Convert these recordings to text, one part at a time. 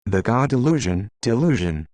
The God Delusion. Delusion.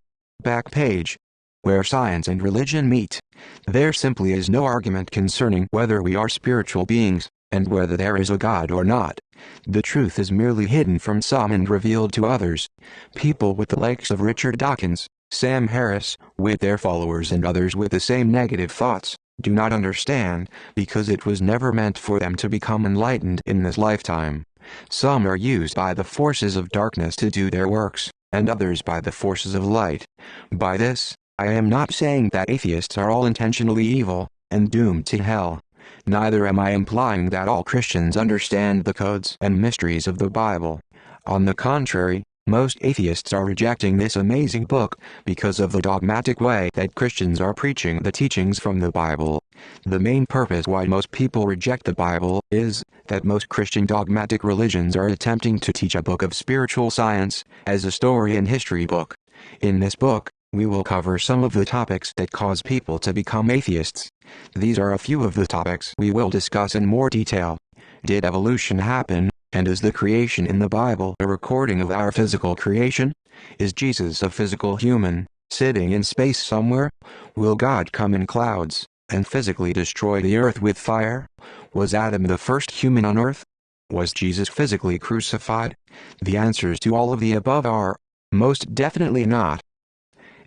Back page. Where science and religion meet. There simply is no argument concerning whether we are spiritual beings, and whether there is a God or not. The truth is merely hidden from some and revealed to others. People with the likes of Richard Dawkins, Sam Harris, with their followers and others with the same negative thoughts, do not understand, because it was never meant for them to become enlightened in this lifetime. Some are used by the forces of darkness to do their works, and others by the forces of light. By this, I am not saying that atheists are all intentionally evil, and doomed to hell. Neither am I implying that all Christians understand the codes and mysteries of the Bible. On the contrary, most atheists are rejecting this amazing book because of the dogmatic way that Christians are preaching the teachings from the Bible. The main purpose why most people reject the Bible is that most Christian dogmatic religions are attempting to teach a book of spiritual science as a story and history book. In this book, we will cover some of the topics that cause people to become atheists. These are a few of the topics we will discuss in more detail. Did evolution happen? And is the creation in the Bible a recording of our physical creation? Is Jesus a physical human, sitting in space somewhere? Will God come in clouds, and physically destroy the earth with fire? Was Adam the first human on earth? Was Jesus physically crucified? The answers to all of the above are, most definitely not.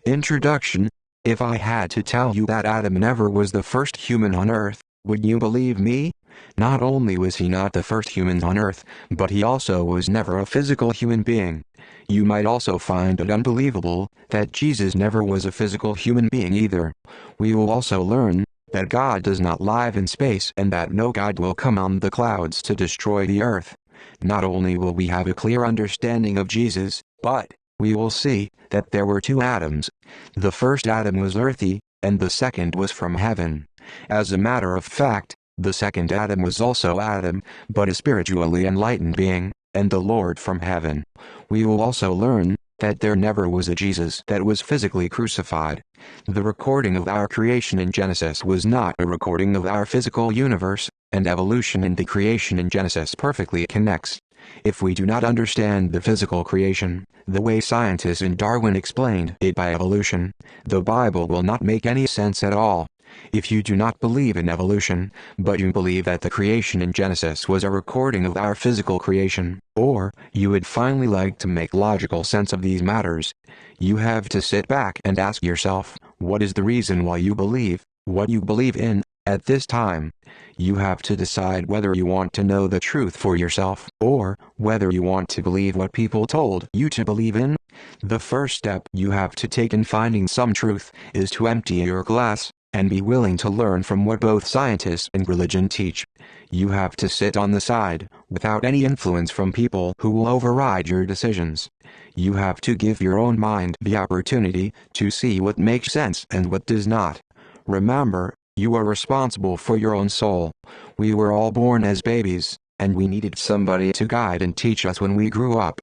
Introduction. If I had to tell you that Adam never was the first human on earth, would you believe me? Not only was he not the first human on earth, but he also was never a physical human being. You might also find it unbelievable that Jesus never was a physical human being either. We will also learn that God does not live in space and that no God will come on the clouds to destroy the earth. Not only will we have a clear understanding of Jesus, but we will see that there were two Adams. The first Adam was earthy, and the second was from heaven. As a matter of fact, the second Adam was also Adam, but a spiritually enlightened being, and the Lord from heaven. We will also learn that there never was a Jesus that was physically crucified. The recording of our creation in Genesis was not a recording of our physical universe, and evolution in the creation in Genesis perfectly connects. If we do not understand the physical creation, the way scientists and Darwin explained it by evolution, the Bible will not make any sense at all. If you do not believe in evolution, but you believe that the creation in Genesis was a recording of our physical creation, or you would finally like to make logical sense of these matters, you have to sit back and ask yourself, what is the reason why you believe what you believe in at this time? You have to decide whether you want to know the truth for yourself, or whether you want to believe what people told you to believe in. The first step you have to take in finding some truth is to empty your glass, and be willing to learn from what both scientists and religion teach. You have to sit on the side, without any influence from people who will override your decisions. You have to give your own mind the opportunity to see what makes sense and what does not. Remember, you are responsible for your own soul. We were all born as babies, and we needed somebody to guide and teach us when we grew up.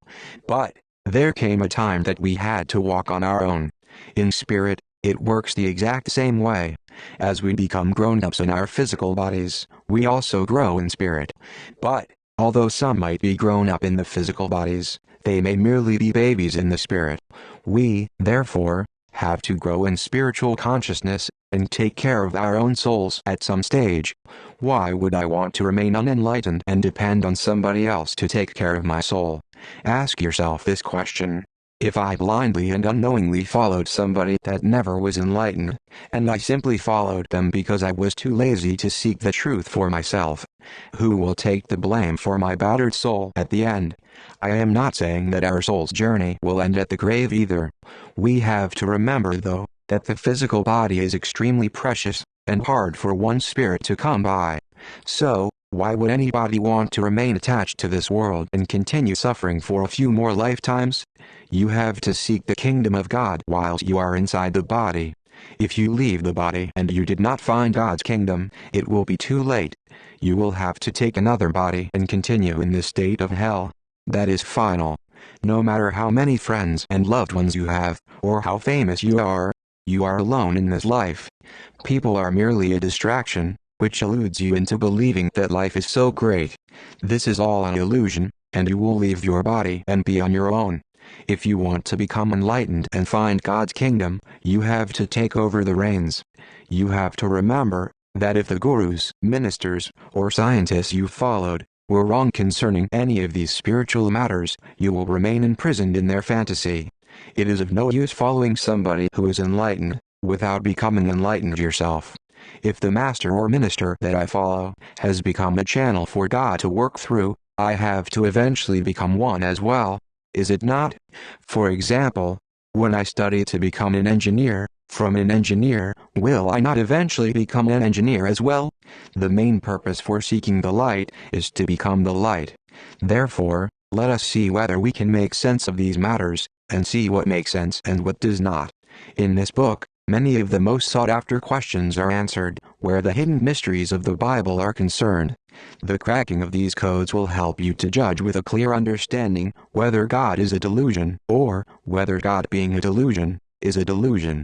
But there came a time that we had to walk on our own. In spirit, it works the exact same way. As we become grown-ups in our physical bodies, we also grow in spirit. But, although some might be grown up in the physical bodies, they may merely be babies in the spirit. We, therefore, have to grow in spiritual consciousness, and take care of our own souls at some stage. Why would I want to remain unenlightened and depend on somebody else to take care of my soul? Ask yourself this question. If I blindly and unknowingly followed somebody that never was enlightened, and I simply followed them because I was too lazy to seek the truth for myself, who will take the blame for my battered soul at the end? I am not saying that our soul's journey will end at the grave either. We have to remember though, that the physical body is extremely precious, and hard for one's spirit to come by. So, why would anybody want to remain attached to this world and continue suffering for a few more lifetimes? You have to seek the kingdom of God whilst you are inside the body. If you leave the body and you did not find God's kingdom, it will be too late. You will have to take another body and continue in this state of hell. That is final. No matter how many friends and loved ones you have, or how famous you are alone in this life. People are merely a distraction, which eludes you into believing that life is so great. This is all an illusion, and you will leave your body and be on your own. If you want to become enlightened and find God's kingdom, you have to take over the reins. You have to remember that if the gurus, ministers, or scientists you followed were wrong concerning any of these spiritual matters, you will remain imprisoned in their fantasy. It is of no use following somebody who is enlightened without becoming enlightened yourself. If the master or minister that I follow has become a channel for God to work through, I have to eventually become one as well, is it not? For example, when I study to become an engineer, from an engineer, will I not eventually become an engineer as well? The main purpose for seeking the light is to become the light. Therefore, let us see whether we can make sense of these matters, and see what makes sense and what does not. In this book, many of the most sought-after questions are answered, where the hidden mysteries of the Bible are concerned. The cracking of these codes will help you to judge with a clear understanding whether God is a delusion, or whether God being a delusion is a delusion.